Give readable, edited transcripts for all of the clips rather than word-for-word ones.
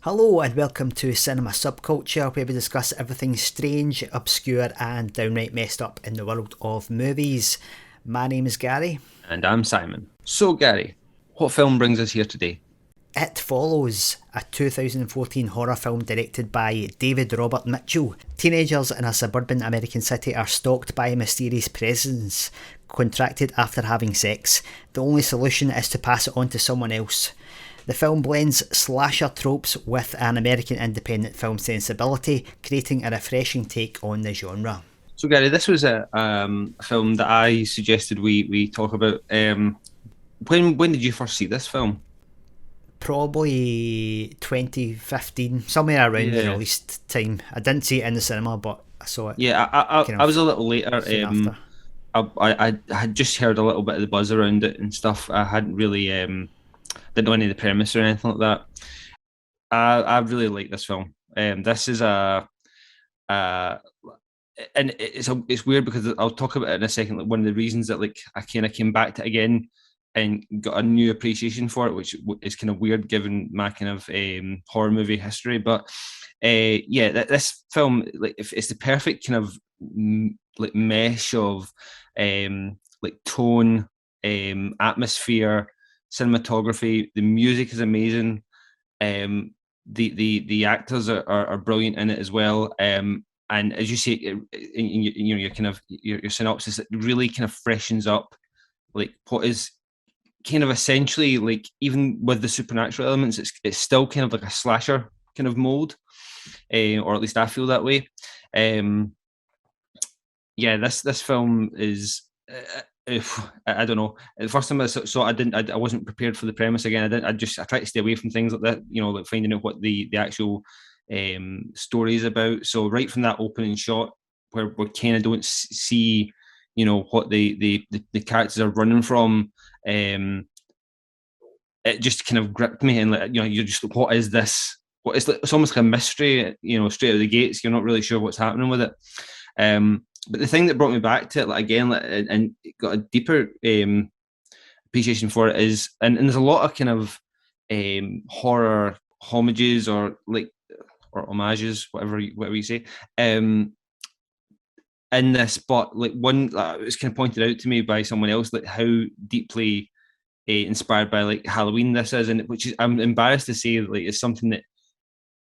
Hello and welcome to Cinema Subculture, where we discuss everything strange, obscure and downright messed up in the world of movies. My name is Gary. And I'm Simon. So, Gary, what film brings us here today? It Follows, a 2014 horror film directed by David Robert Mitchell. Teenagers in a suburban American city are stalked by a mysterious presence, contracted after having sex. The only solution is to pass it on to someone else. The film blends slasher tropes with an American independent film sensibility, creating a refreshing take on the genre. So, Gary, this was a film that I suggested we talk about. When did you first see this film? Probably 2015, somewhere around the Yeah. release time. I didn't see it in the cinema, but I saw it. Yeah, I was a little later. Soon after. I had just heard a little bit of the buzz around it and stuff. I hadn't really didn't know any of the premise or anything like that. I really like this film. This is uh, and it's weird because I'll talk about it in a second. Like one of the reasons that like I kind of came back to it again and got a new appreciation for it, which is kind of weird given my kind of horror movie history. But yeah, this film like it's the perfect kind of like mesh of like tone, atmosphere, cinematography. The music is amazing. The actors are brilliant in it as well. And as you say, in your kind of your synopsis, it really kind of freshens up like what is kind of essentially like even with the supernatural elements, it's still kind of like a slasher kind of mold, or at least I feel that way. Yeah, this film is. I don't know. The first time I saw, I wasn't prepared for the premise again. I tried to stay away from things like that. You know, like finding out what the actual story is about. So right from that opening shot, where we kind of don't see, you know, what the characters are running from. It just kind of gripped me, and like, you know, you're just what is this? What is it's almost like a mystery, you know, straight out of the gates. You're not really sure what's happening with it. But the thing that brought me back to it, like again, like, and got a deeper appreciation for it is, and there's a lot of kind of horror homages or like or homages, whatever you say, in this. But like one, it was kind of pointed out to me by someone else, like how deeply inspired by like Halloween this is, and which is I'm embarrassed to say like it's something that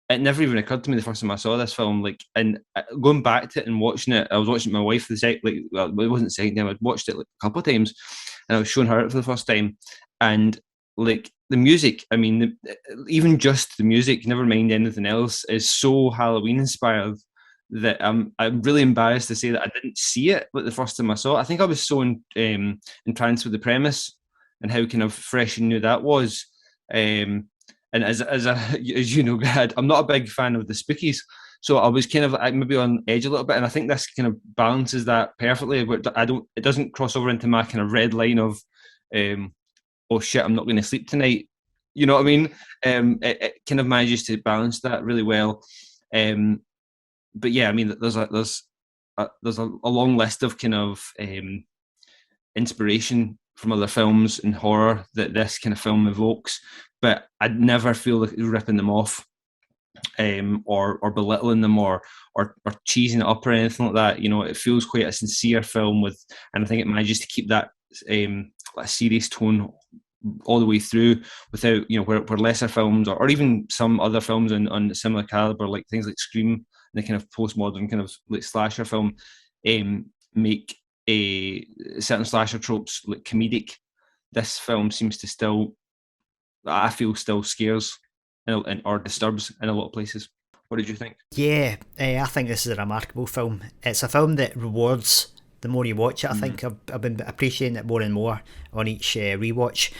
it never even occurred to me the first time I saw this film. Like, and going back to it and watching it, I was watching it with my wife for the second, like, well, it wasn't the second time. I'd watched it like a couple of times, and I was showing her it for the first time. And like the music, I mean, even just the music, never mind anything else, is so Halloween inspired that I'm really embarrassed to say that I didn't see it like the first time I saw it. I think I was so entranced with the premise and how kind of fresh and new that was. And as you know, Brad, I'm not a big fan of the spookies, so I was kind of maybe on edge a little bit, and I think this kind of balances that perfectly. But it doesn't cross over into my kind of red line of, oh shit, I'm not going to sleep tonight. You know what I mean? It kind of manages to balance that really well. But yeah, I mean, there's a long list of kind of inspiration from other films and horror that this kind of film evokes, but I'd never feel like ripping them off, or belittling them, or cheesing it up or anything like that. You know, it feels quite a sincere film with, and I think it manages to keep that a serious tone all the way through without, you know, where lesser films or even some other films on similar caliber, like things like Scream, the kind of postmodern kind of like slasher film, make a certain slasher tropes like comedic. This film seems to still, I feel, still scares or disturbs in a lot of places. What did you think? Yeah, I think this is a remarkable film. It's a film that rewards the more you watch it. I think I've been appreciating it more and more on each rewatch.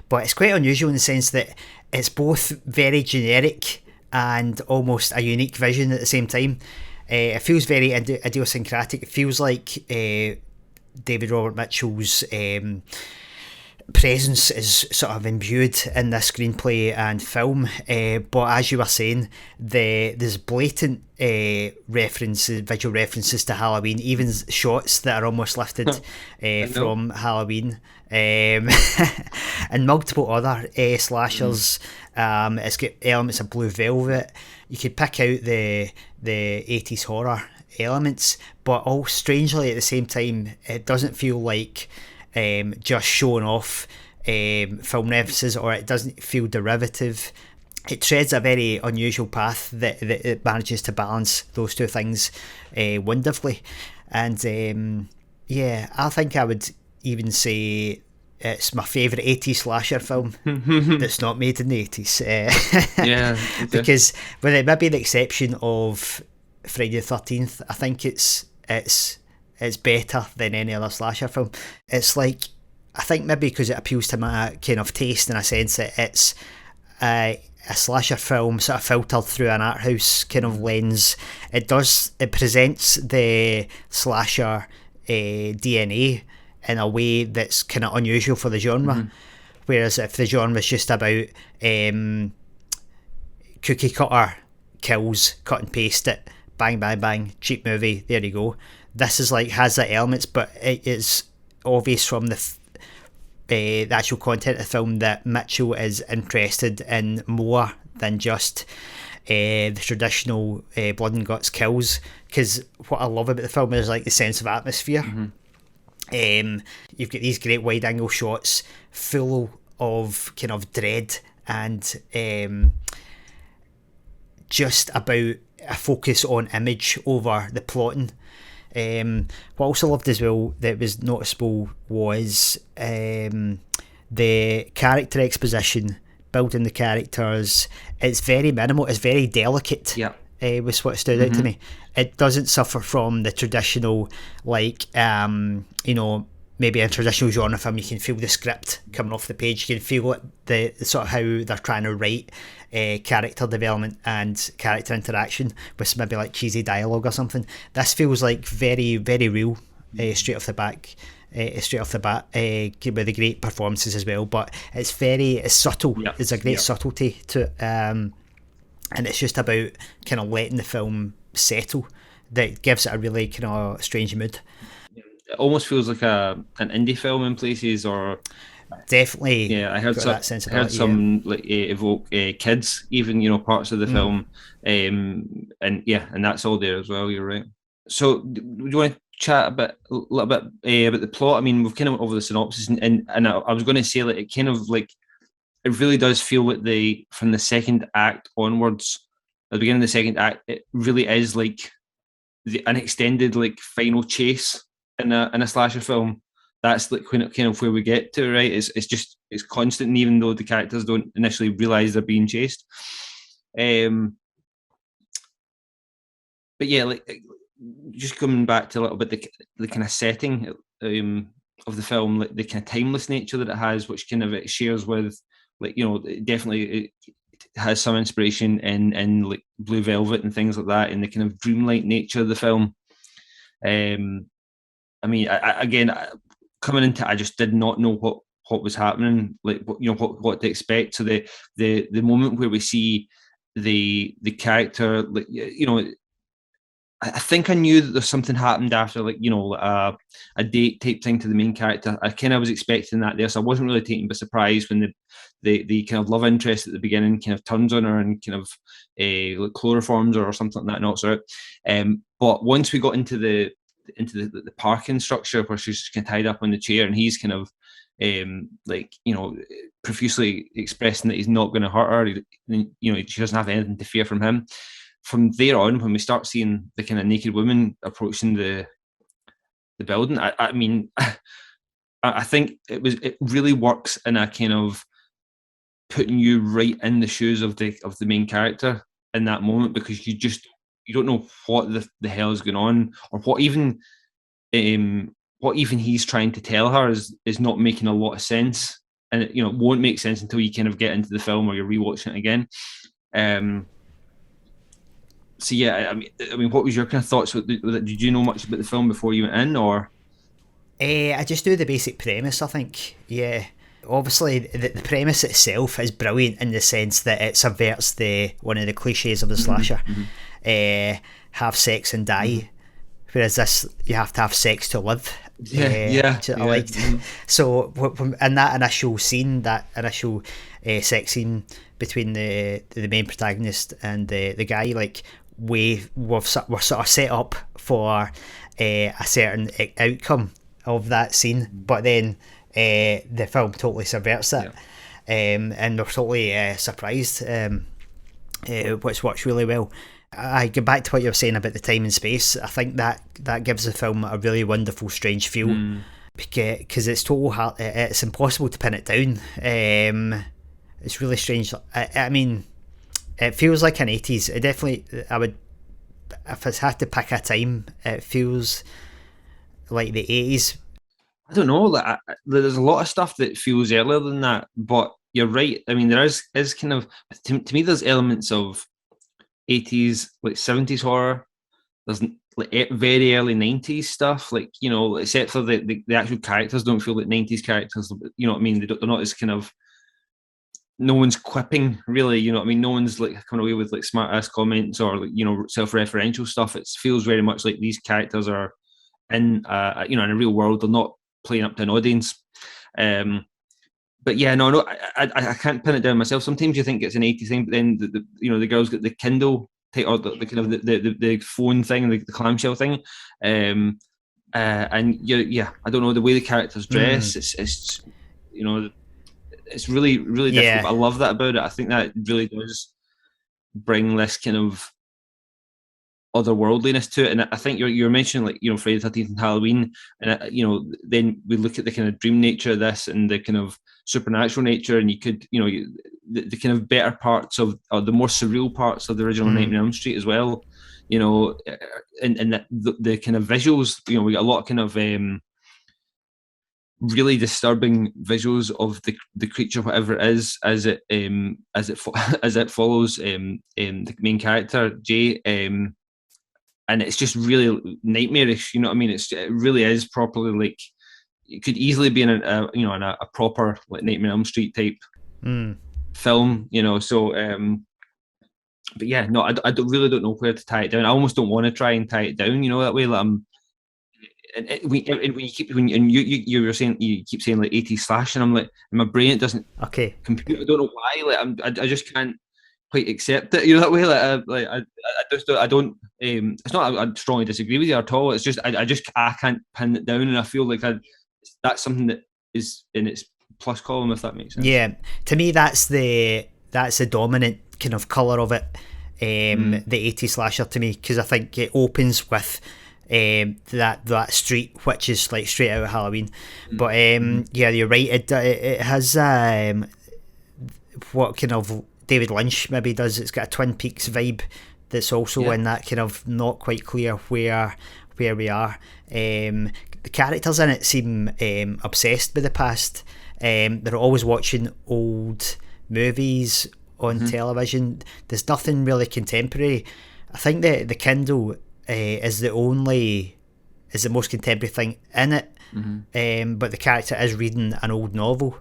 But it's quite unusual in the sense that it's both very generic and almost a unique vision at the same time. It feels very idiosyncratic. It feels like David Robert Mitchell's presence is sort of imbued in this screenplay and film, but as you were saying, there's blatant references, visual references to Halloween, even shots that are almost lifted from Halloween, and multiple other slashers. It's got elements of Blue Velvet. You could pick out the 80s horror elements, but all strangely at the same time, it doesn't feel like just showing off film references, or it doesn't feel derivative. It treads a very unusual path that it manages to balance those two things wonderfully. And I think I would even say it's my favourite 80s slasher film that's not made in the 80s. Because with maybe the exception of Friday the 13th, I think it's better than any other slasher film. It's like, I think maybe because it appeals to my kind of taste in a sense that it's a slasher film sort of filtered through an art house kind of lens. It presents the slasher DNA in a way that's kind of unusual for the genre. Whereas if the genre is just about cookie cutter kills, cut and paste it, bang bang bang, cheap movie, there you go. This is like, has the elements, but it is obvious from the actual content of the film that Mitchell is interested in more than just the traditional blood and guts kills. Because what I love about the film is like the sense of atmosphere. You've got these great wide angle shots full of kind of dread and just about a focus on image over the plotting. What I also loved as well that was noticeable was the character exposition, building the characters. It's very minimal, it's very delicate. Was what stood out to me. It doesn't suffer from the traditional, like, maybe in a traditional genre film, you can feel the script coming off the page. You can feel it, the sort of how they're trying to write character development and character interaction with maybe like cheesy dialogue or something. This feels like very, very real, straight off the bat, with the great performances as well. But it's subtle. There's a great subtlety to it, and it's just about kind of letting the film settle that gives it a really kind of strange mood. It almost feels like an indie film in places, or definitely. I heard some like evoke kids, even parts of the film, and that's all there as well. You're right. So, do you want to chat a little bit about the plot? I mean, we've kind of went over the synopsis, and I was going to say that it kind of like, it really does feel like from the second act onwards, at the beginning of the second act, it really is like an extended like final chase in a slasher film. That's like kind of where we get to, right? It's constant, and even though the characters don't initially realise they're being chased. But yeah, like just coming back to a little bit the kind of setting of the film, like the kind of timeless nature that it has, which kind of it shares with, like, definitely it has some inspiration in like Blue Velvet and things like that, and the kind of dreamlike nature of the film. I mean, again, coming into it, I just did not know what was happening, like what to expect. So the moment where we see the character, like, I think I knew that there's something happened after, like, a date type thing to the main character. I kind of was expecting that there, so I wasn't really taken by surprise when the kind of love interest at the beginning kind of turns on her and kind of like chloroforms her or something like that, knocks her out. But once we got into the parking structure where she's kind of tied up on the chair, and he's kind of profusely expressing that he's not going to hurt her, she doesn't have anything to fear from him. From there on, when we start seeing the kind of naked woman approaching the building, I mean, I think it really works in a kind of putting you right in the shoes of the main character in that moment, because you don't know what the hell is going on, or what even he's trying to tell her is not making a lot of sense, and it won't make sense until you kind of get into the film or you're rewatching it again. So yeah, I mean, what was your kind of thoughts? Did you know much about the film before you went in, or? I just knew the basic premise, I think. Yeah. obviously the premise itself is brilliant in the sense that it subverts one of the cliches of the slasher. Have sex and die, whereas this, you have to have sex to live. Which I liked. So in that initial scene, that initial sex scene between the main protagonist and the guy, like we're sort of set up for a certain outcome of that scene, but then the film totally subverts it, and we're totally surprised, which works really well. I go back to what you were saying about the time and space. I think that gives the film a really wonderful, strange feel, because it's it's impossible to pin it down. It's really strange. I mean, it feels like an 80s. It definitely, I would, if I had to pick a time, it feels like the 80s. I don't know. There's a lot of stuff that feels earlier than that, but you're right. I mean, there is kind of, to me, there's elements of 80s, like 70s horror. There's like very early 90s stuff, like, you know, except for the actual characters don't feel like 90s characters, you know what I mean? They're not as kind of, no one's quipping really, you know what I mean? No one's like coming away with like smart ass comments or like, you know, self-referential stuff. It feels very much like these characters are in you know, in a real world. They're not playing up to an audience. But yeah, no, I can't pin it down myself. Sometimes you think it's an 80s thing, but then the you know, the girl's got the Kindle type, or the kind of the phone thing, the clamshell thing, and yeah, I don't know, the way the characters dress, it's you know, it's really really difficult. But I love that about it. I think that really does bring this kind of otherworldliness to it. And I think you're mentioning, like, you know, Friday the 13th and Halloween, and you know, then we look at the kind of dream nature of this and the kind of supernatural nature, and you could, you know, the kind of better parts of, or the more surreal parts of the original Nightmare on Elm Street as well, you know, and the kind of visuals, you know, we got a lot of kind of really disturbing visuals of the creature, whatever it is, as it follows the main character Jay, and it's just really nightmarish, you know what I mean? It really is properly, like, it could easily be in a proper like Nightmare on Elm Street type film, you know. So but yeah, no, I really don't know where to tie it down. I almost don't want to try and tie it down, you know, that way. Like, you were saying, you keep saying like 80s slash, and I'm like, in my brain it doesn't compute. I don't know why. Like, I just can't quite accept it, you know, that way. I don't. It's not I strongly disagree with you at all. It's just I can't pin it down, and I feel like that's something that is in its plus column, if that makes sense. Yeah, to me that's the dominant kind of colour of it, the 80s slasher to me, because I think it opens with that street, which is like straight out of Halloween. But yeah, you're right, it has what kind of David Lynch maybe does. It's got a Twin Peaks vibe that's also in that kind of not quite clear where we are. The characters in it seem obsessed with the past. They're always watching old movies on television. There's nothing really contemporary. I think that the Kindle is the most contemporary thing in it. But the character is reading an old novel.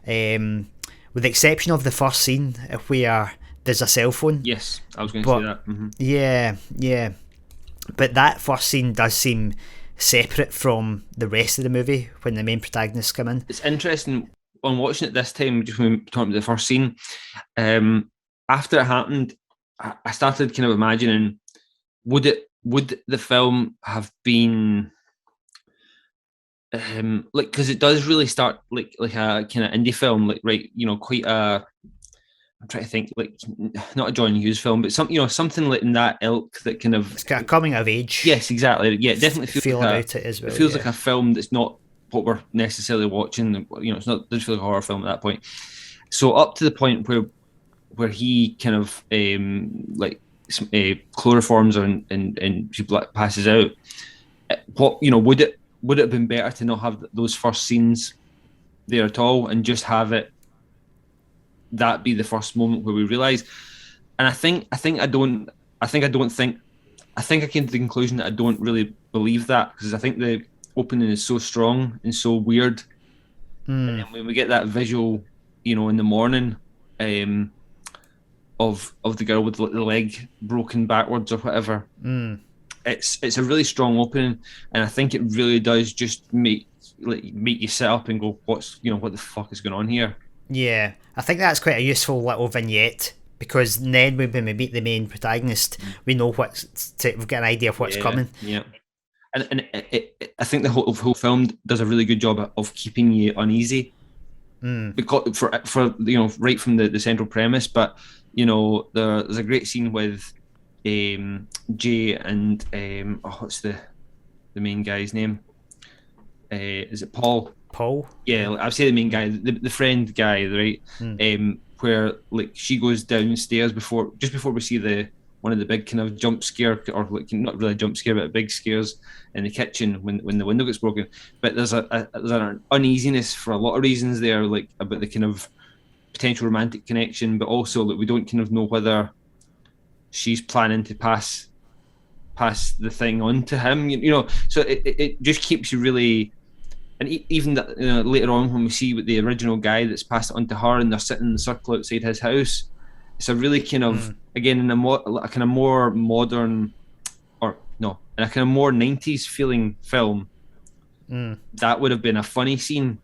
With the exception of the first scene where there's a cell phone. Yes, I was going to say that. Yeah. But that first scene does seem separate from the rest of the movie when the main protagonists come in. It's interesting on watching it this time, just when we talking about the first scene. After it happened, I started kind of imagining, would the film have been like, because it does really start like a kind of indie film, like, right, you know, quite a, I'm trying to think, like, not a John Hughes film, but something like in that ilk, that kind of, it's got a coming of age. Yes, exactly. Yeah, it definitely feels feel like about it as well. It feels like a film that's not what we're necessarily watching. You know, doesn't feel like a horror film at that point. So up to the point where he kind of like chloroforms and she passes out. What, you know, would it have been better to not have those first scenes there at all, and just have that be the first moment where we realize? And I came to the conclusion that I don't really believe that, because I think the opening is so strong and so weird And then when we get that visual, you know, in the morning, of the girl with the leg broken backwards or whatever, it's a really strong opening, and I think it really does just make you sit up and go, what the fuck is going on here? Yeah, I think that's quite a useful little vignette, because then when we meet the main protagonist, we know we've got an idea of what's coming. Yeah. And I think the whole film does a really good job of keeping you uneasy, because for you know, right from the central premise. But you know, there's a great scene with Jay and what's the main guy's name? Is it Paul? Paul? Yeah, I'd say the main guy, the friend guy, right? Where like she goes downstairs just before we see one of the big kind of jump scare, or like not really a jump scare, but big scares in the kitchen when the window gets broken. But there's an uneasiness for a lot of reasons there, like about the kind of potential romantic connection, but also that we don't kind of know whether she's planning to pass the thing on to him, you know. So it just keeps you really. And even that, you know, later on when we see with the original guy that's passed it on to her, and they're sitting in the circle outside his house, it's a really kind of again in a kind of more modern, or no, in a kind of more 90s feeling film. That would have been a funny scene.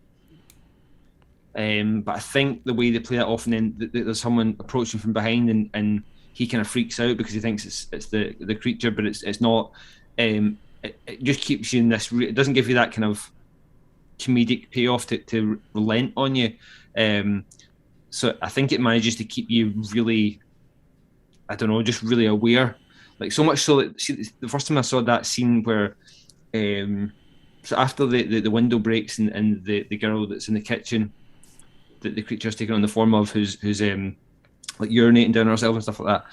But I think the way they play that off, and then there's someone approaching from behind, and he kind of freaks out because he thinks it's the creature, but it's not. It just keeps you in this. It doesn't give you that kind of comedic payoff to relent on you. So I think it manages to keep you really, I don't know, just really aware. Like so much so that, see, the first time I saw that scene where, so after the window breaks and the girl that's in the kitchen, that the creature's taken on the form of, who's like urinating down herself and stuff like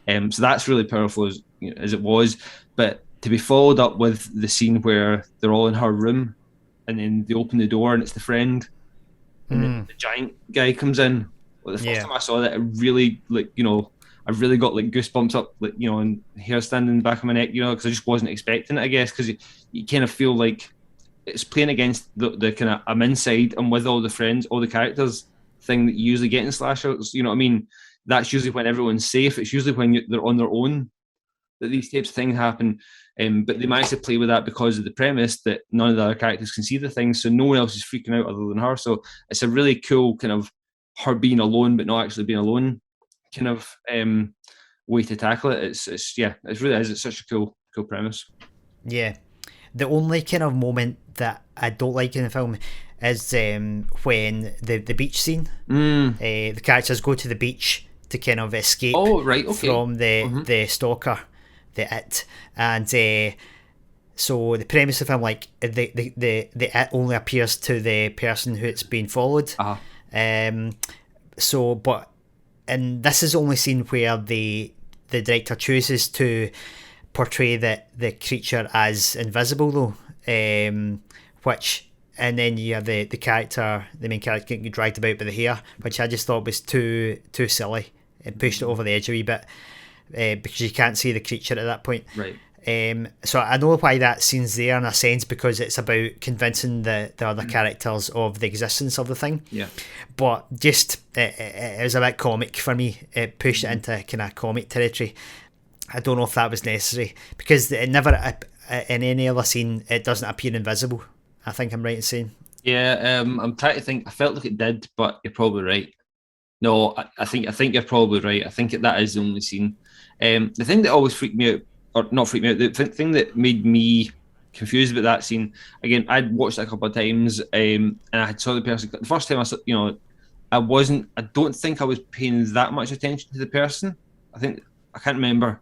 that. So that's really powerful as it was. But to be followed up with the scene where they're all in her room, and then they open the door and it's the friend, and then the giant guy comes in. Well, the first time I saw that, it really, like, you know, I really got like goosebumps up, like, you know, and hair standing in the back of my neck, you know, because I just wasn't expecting it, I guess, because you kind of feel like it's playing against the kind of I'm inside and with all the friends, all the characters thing that you usually get in slashers. You know what I mean? That's usually when everyone's safe. It's usually when they're on their own that these types of things happen. But they managed to play with that because of the premise that none of the other characters can see the things, so no one else is freaking out other than her. So it's a really cool kind of her being alone but not actually being alone kind of way to tackle it. It's yeah, it really is. It's such a cool premise. Yeah. The only kind of moment that I don't like in the film is when the beach scene. The characters go to the beach to kind of escape from the stalker, the it, and so the premise of him, like the it only appears to the person who it's being followed. So, but and this is only seen where the director chooses to portray the creature as invisible, though, which, and then you have the main character getting dragged about by the hair, which I just thought was too silly. It pushed it over the edge a wee bit, because you can't see the creature at that point. Right. So I know why that scene's there in a sense, because it's about convincing the other characters of the existence of the thing. Yeah. But just it was a bit comic for me. It pushed it into kind of comic territory. I don't know if that was necessary, because it never in any other scene it doesn't appear invisible. I think I'm right in saying. Yeah. I'm trying to think. I felt like it did, but you're probably right. No, I think you're probably right. I think that is the only scene. The thing that always freaked me out, or not freaked me out, the thing that made me confused about that scene, again, I'd watched it a couple of times, and I saw the person. The first time I saw, I don't think I was paying that much attention to the person. I can't remember.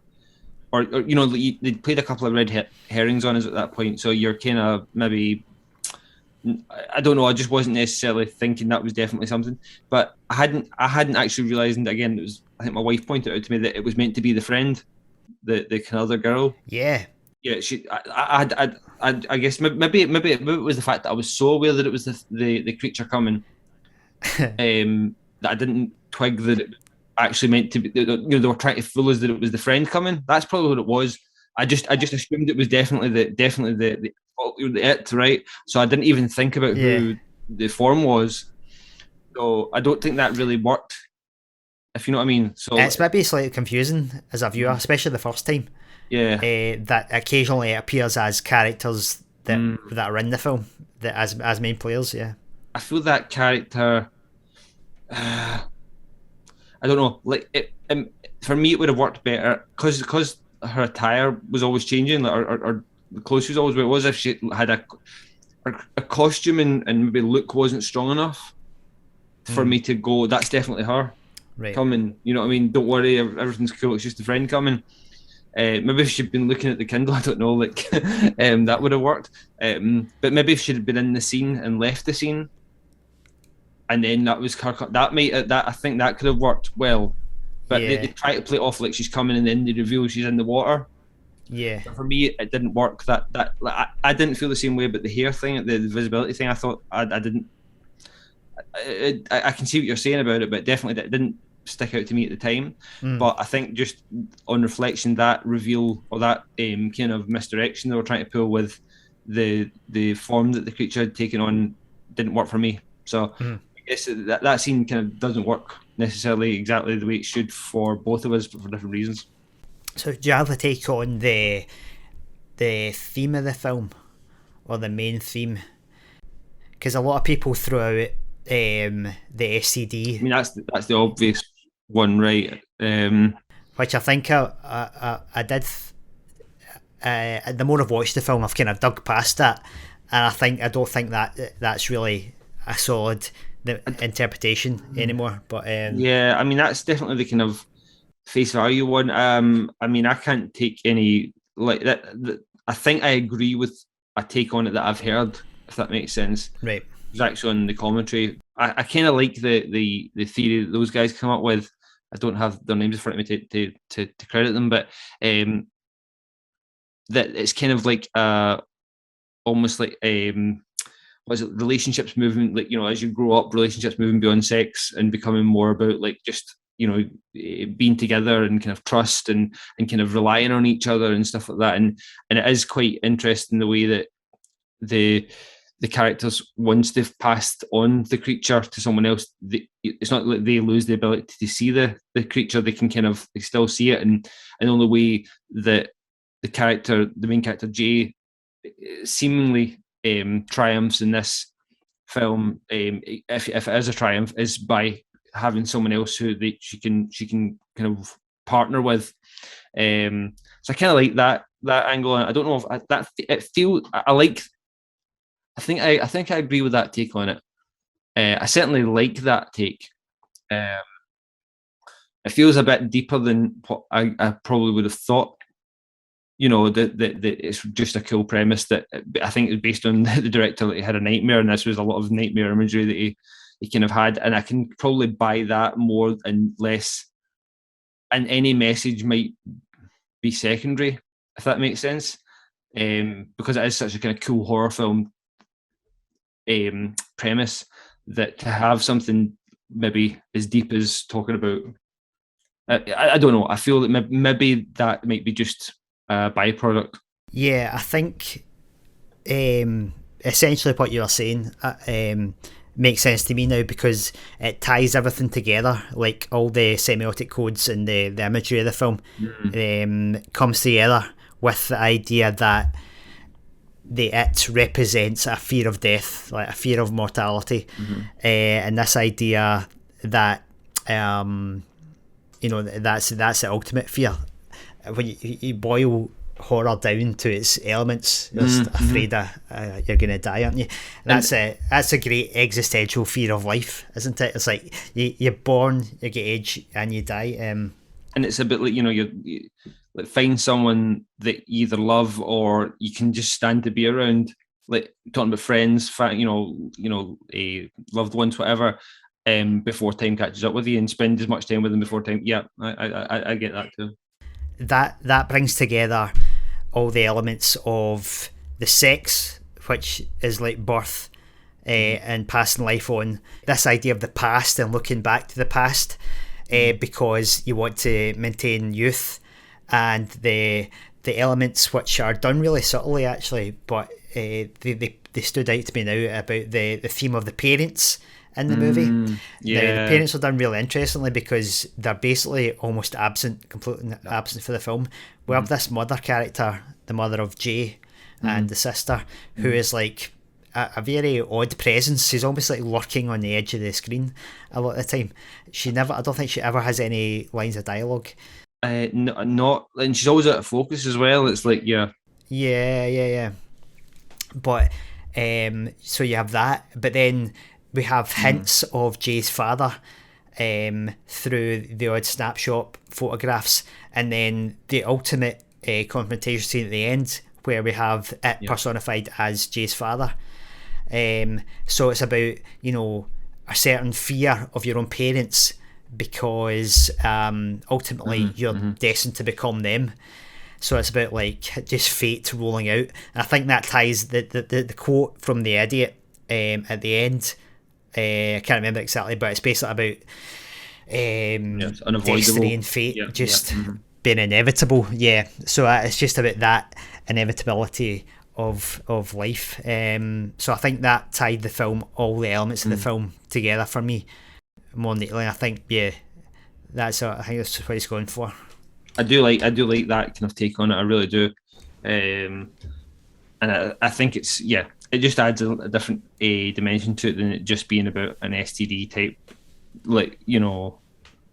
Or they played a couple of red herrings on us at that point, so you're kind of maybe, I don't know, I just wasn't necessarily thinking that was definitely something. But I hadn't actually realised, and again, it was, I think my wife pointed out to me, that it was meant to be the friend, the kind of other girl. Yeah. Yeah, I guess maybe it was the fact that I was so aware that it was the creature coming, that I didn't twig that it actually meant to be. They were trying to fool us that it was the friend coming. That's probably what it was. I just assumed it was definitely the it, right? So I didn't even think about who the form was. So I don't think that really worked, if you know what I mean. So it's maybe slightly confusing as a viewer, especially the first time. yeah, That occasionally it appears as characters that are in the film that as main players. Yeah, I feel that character. I don't know. Like for me, it would have worked better because her attire was always changing, like, or the clothes she was always wearing. It was if she had a costume and maybe look wasn't strong enough for me to go. That's definitely her coming. You know what I mean? Don't worry, everything's cool. It's just a friend coming. Maybe if she'd been looking at the Kindle, I don't know, like that would have worked. But maybe if she'd been in the scene and left the scene, and then that was her. I think that could have worked well. But they try to play it off like she's coming, and then they reveal she's in the water. Yeah. But for me, it didn't work. I didn't feel the same way about the hair thing, the visibility thing. I thought I didn't. I can see what you're saying about it, but definitely that didn't stick out to me at the time. But I think just on reflection, that reveal or that kind of misdirection they were trying to pull with the form that the creature had taken on didn't work for me. So I guess that scene kind of doesn't work necessarily exactly the way it should for both of us, but for different reasons. So do you have a take on the theme of the film, or the main theme? Because a lot of people throw out the SCD. I mean, that's the obvious one, right? Which I think I did. The more I've watched the film, I've kind of dug past that, and I don't think that's really a solid interpretation anymore. But yeah, I mean, that's definitely the kind of face value one. I mean, I can't take any like that. I think I agree with a take on it that I've heard, if that makes sense. Right. It's actually on the commentary. I kind of like the theory that those guys come up with. I don't have their names in front of me to credit them, but that it's kind of like almost like what is it, relationships moving, like, you know, as you grow up, relationships moving beyond sex and becoming more about like just, you know, being together and kind of trust and kind of relying on each other and stuff like that. And it is quite interesting the way that the characters, once they've passed on the creature to someone else, it's not like they lose the ability to see the creature. They can kind of, they still see it, and the only way that the main character Jay, seemingly triumphs in this film, if it is a triumph, is by having someone else who she can kind of partner with. So I kind of like that angle. I don't know if I think I agree with that take on it. I certainly like that take. It feels a bit deeper than what I probably would have thought. You know, that it's just a cool premise that I think is based on the director that he had a nightmare, and this was a lot of nightmare imagery that he kind of had, and I can probably buy that more and less. And any message might be secondary, if that makes sense, because it is such a kind of cool horror film premise, that to have something maybe as deep as talking about, I don't know. I feel that maybe that might be just a byproduct. Yeah, I think essentially what you were saying makes sense to me now, because it ties everything together, like all the semiotic codes and the imagery of the film comes together with the idea that it represents a fear of death, like a fear of mortality, and this idea that you know, that's the ultimate fear. When you boil horror down to its elements, you're just afraid you're going to die, aren't you? And that's a great existential fear of life, isn't it? It's like you're born, you get age, and you die. And it's a bit like, you know, you like find someone that you either love or you can just stand to be around, like talking about friends, a loved ones, whatever, before time catches up with you, and spend as much time with them before time. Yeah, I get that too. That brings together all the elements of the sex, which is like birth and passing life on. This idea of the past and looking back to the past, because you want to maintain youth, and the elements which are done really subtly actually, but they stood out to me now about the theme of the parents in the movie. Yeah. Now, the parents are done really interestingly because they're basically almost completely absent for the film. We have this mother character, the mother of Jay, and the sister, who is like a very odd presence. She's almost like lurking on the edge of the screen a lot of the time. I don't think she ever has any lines of dialogue. Not, and she's always out of focus as well. It's like, yeah. But so you have that, but then we have hints of Jay's father through the odd snapshot photographs, and then the ultimate confrontation scene at the end where we have it personified as Jay's father. So it's about, you know, a certain fear of your own parents because ultimately you're destined to become them. So it's about like just fate rolling out. And I think that ties the quote from the idiot at the end. I can't remember exactly, but it's basically about destiny and fate being inevitable. Yeah, so it's just about that inevitability of life. So I think that tied the film, all the elements of the film together for me more neatly. I think I think that's what he's going for. I do like that kind of take on it. I really do, and I think it's it just adds a different dimension to it than it just being about an STD type, like, you know,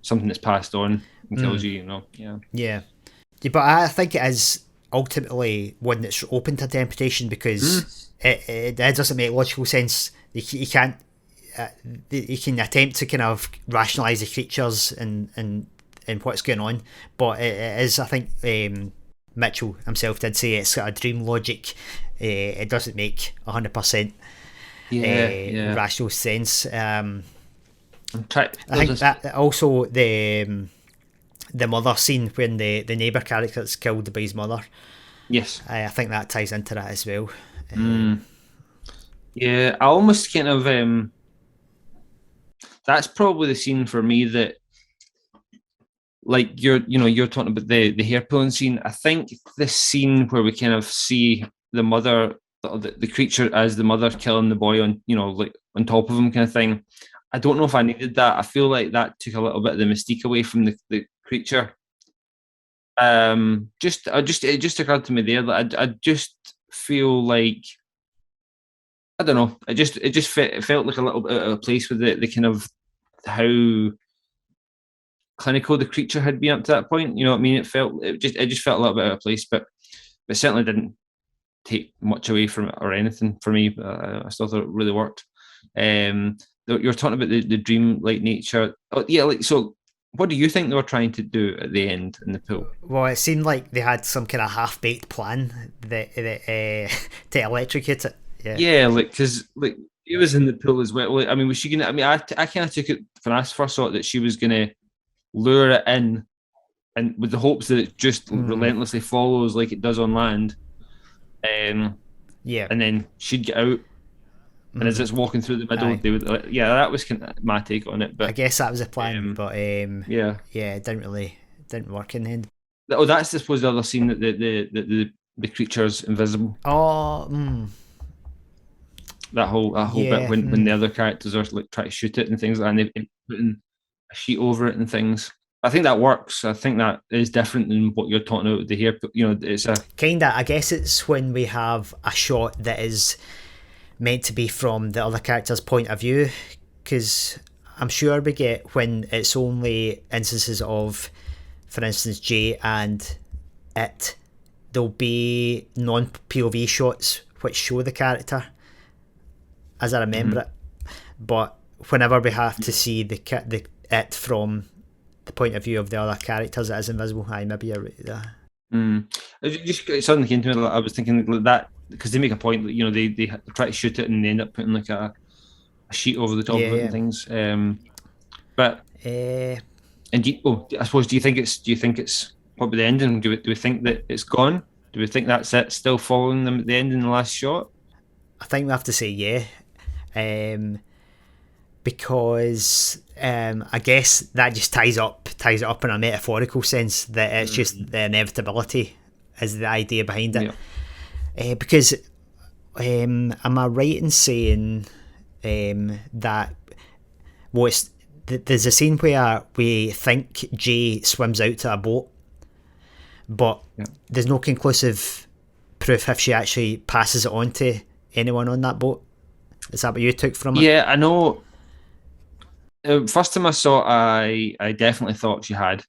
something that's passed on and kills you. You know, yeah. But I think it is ultimately one that's open to interpretation because it doesn't make logical sense. You can't. You can attempt to kind of rationalise the creatures and what's going on, but it is, I think Mitchell himself did say it's got a dream logic. It doesn't make 100% rational sense. I think that also the mother scene when the neighbour character is killed by his mother, I think that ties into that as well. I almost kind of that's probably the scene for me that, like, you're talking about the hair pulling scene. I think this scene where we kind of see the mother, the creature as the mother killing the boy on, you know, like on top of him kind of thing. I don't know if I needed that. I feel like that took a little bit of the mystique away from the creature. It just occurred to me there that I just feel like, I don't know. It felt like a little bit out of place with the kind of how clinical the creature had been up to that point. You know what I mean? It just felt a little bit out of place, but certainly didn't take much away from it or anything for me. I still thought it really worked. You're talking about the dream-like nature. Oh, yeah, like, so what do you think they were trying to do at the end in the pool? Well, it seemed like they had some kind of half-baked plan that to electrocute it. Yeah, like, because like he was in the pool as well. Like, I mean, was she gonna? I mean, I kind of took it when I first saw it that she was gonna lure it in, and with the hopes that it just relentlessly follows like it does on land. And then she'd get out, and as it's walking through the middle, they would. That was kind of my take on it. But I guess that was a plan, but it didn't work in the end. Oh, that's I suppose the other scene that the creature's invisible. That whole bit when the other characters are like trying to shoot it and things like that, and they've putting a sheet over it and things. I think that works. I think that is different than what you're talking about. The hair, you know, it's a kinda. I guess it's when we have a shot that is meant to be from the other character's point of view, because I'm sure we get when it's only instances of, for instance, Jay and it. There'll be non-POV shots which show the character, as I remember it, but whenever we have to see the it from the point of view of the other characters, it is invisible. Maybe you're right there. Just something came to me. Like, I was thinking like that because they make a point that, you know, they try to shoot it and they end up putting like a sheet over the top of it and things. But I suppose do you think it's what about the ending? Do we think that it's gone? Do we think that's it? Still following them at the end in the last shot? I think we have to say because I guess that just ties it up in a metaphorical sense, that it's just the inevitability is the idea behind it. Because Am I right in saying that there's a scene where we think Jay swims out to a boat, but there's no conclusive proof if she actually passes it on to anyone on that boat. Is that what you took from it? Yeah, I know. First time I saw it, I definitely thought she had.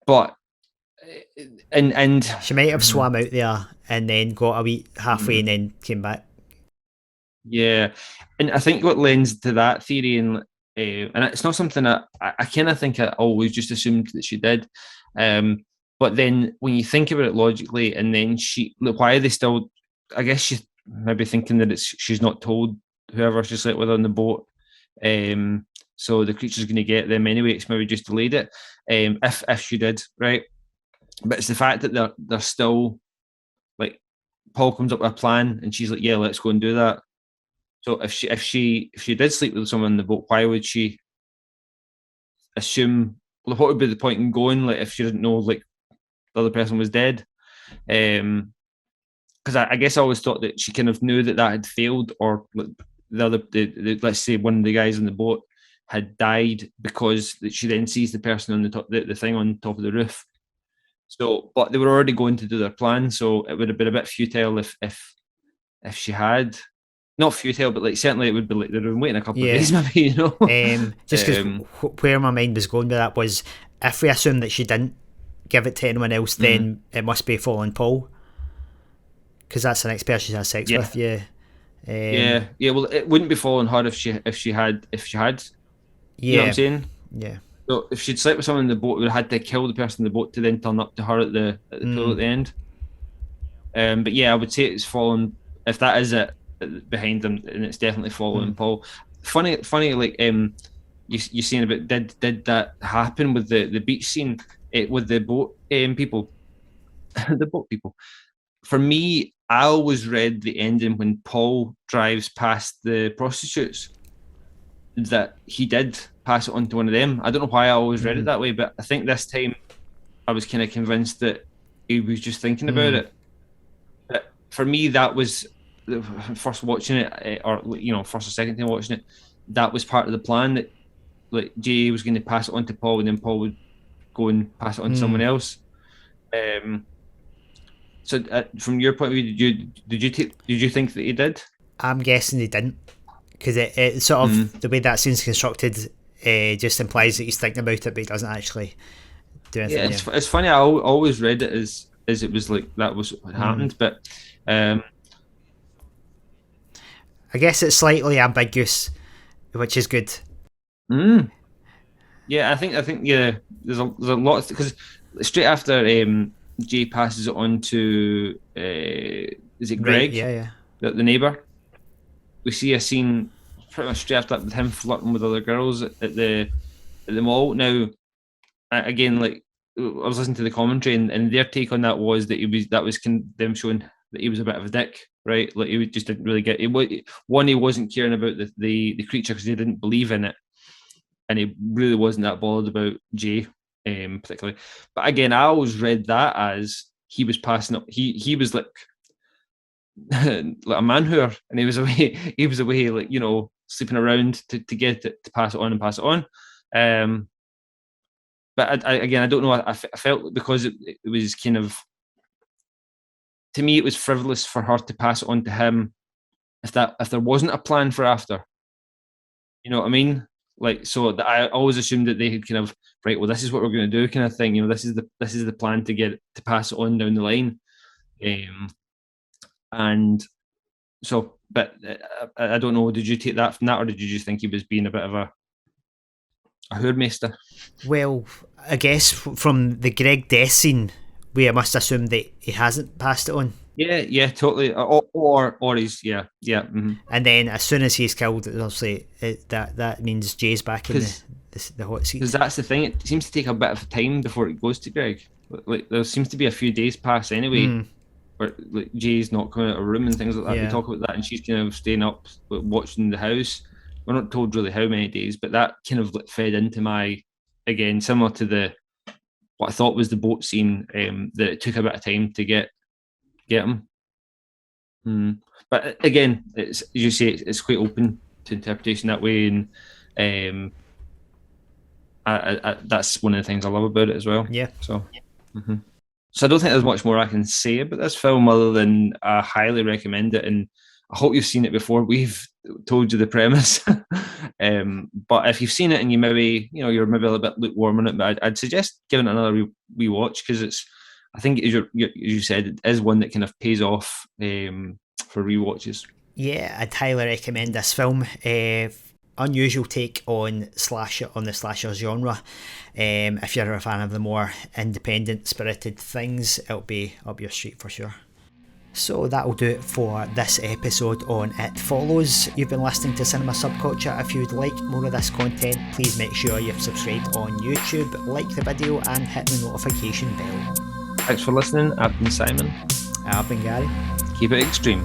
But and she might have swam out there and then got a wee halfway and then came back. Yeah, and I think what lends to that theory, and it's not something that I kind of think I always just assumed that she did. But then when you think about it logically, and then why are they still? I guess she's maybe thinking that she's not told whoever she slept with on the boat. So the creature's going to get them anyway. It's maybe just delayed it. If she did, right? But it's the fact that they're still like Paul comes up with a plan, and she's like, "Yeah, let's go and do that." So if she did sleep with someone on the boat, why would she assume? Well, what would be the point in going? Like if she didn't know like the other person was dead? Because I guess I always thought that she kind of knew that had failed, or like, let's say one of the guys on the boat had died because she then sees the person on the top, the thing on top of the roof. So, but they were already going to do their plan, so it would have been a bit futile if she had. Not futile, but like certainly it would be like they've been waiting a couple of days, maybe, you know. Just because where my mind was going with that was, if we assume that she didn't give it to anyone else, then it must be fallen Paul, because that's the next person she has sex with. Yeah. Well, it wouldn't be falling her if she had. You know what I'm saying? Yeah. So if she'd slept with someone in the boat, we would have had to kill the person in the boat to then turn up to her at the pool at the end. But yeah, I would say it's fallen. If that is it behind them, and it's definitely following Paul. Funny, like you saying about did that happen with the beach scene with the boat people, the boat people. For me, I always read the ending when Paul drives past the prostitutes that he did pass it on to one of them. I don't know why I always read it that way, but I think this time I was kind of convinced that he was just thinking about it. But for me, that was first watching it, or first or second time watching it. That was part of the plan, that like Jay was going to pass it on to Paul, and then Paul would go and pass it on to someone else. So, from your point of view, did you think that he did? I'm guessing he didn't, because it sort of the way that scene's constructed just implies that he's thinking about it, but he doesn't actually do anything. Yeah, it's funny. I always read it as it was like that was what happened, but I guess it's slightly ambiguous, which is good. Yeah, I think yeah. There's a lot, because straight after Jay passes it on to is it Greg? Right, yeah. The neighbour. We see a scene pretty much straight after that with him flirting with other girls at the mall. Now, again, like I was listening to the commentary, and their take on that was that them showing that he was a bit of a dick, right? Like he just didn't really get it. One, he wasn't caring about the creature because he didn't believe in it, and he really wasn't that bothered about Jay, particularly. But again, I always read that as he was passing up. He was like like a man-hooer, and he was away like sleeping around to get it, to pass it on and pass it on. But I don't know. I felt because it was kind of, to me, it was frivolous for her to pass it on to him if there wasn't a plan for after. You know what I mean? Like, so I always assumed that they had kind of, right, well, this is what we're going to do, kind of thing. This is the plan to pass it on down the line. And so, but I don't know. Did you take that from that, or did you just think he was being a bit of a hoormeister? Well, I guess from the Greg death scene, we must assume that he hasn't passed it on. Yeah, totally. Or he's Mm-hmm. And then as soon as he's killed, obviously that means Jay's back in the hot seat. Because that's the thing. It seems to take a bit of time before it goes to Greg. Like there seems to be a few days pass anyway, where like Jay's not coming out of a room and things like that. We talk about that, and she's kind of staying up watching the house. We're not told really how many days, but that kind of fed into my, again, similar to what I thought was the boat scene, that it took a bit of time to get get them. But again, it's, as you say, it's quite open to interpretation that way, and that's one of the things I love about it as well. Yeah. So, so I don't think there's much more I can say about this film other than I highly recommend it, and I hope you've seen it before we've told you the premise. But if you've seen it and you maybe, you're maybe a little bit lukewarm on it, but I'd suggest giving it another rewatch, because it's, I think, as you said, it is one that kind of pays off for rewatches. Yeah, I'd highly recommend this film. Unusual take on the slasher genre. If you're a fan of the more independent, spirited things, it'll be up your street for sure. So that'll do it for this episode on It Follows. You've been listening to Cinema Subculture. If you'd like more of this content, please make sure you've subscribed on YouTube, like the video, and hit the notification bell. Thanks for listening. I've been Simon. I've been Gary. Keep it extreme.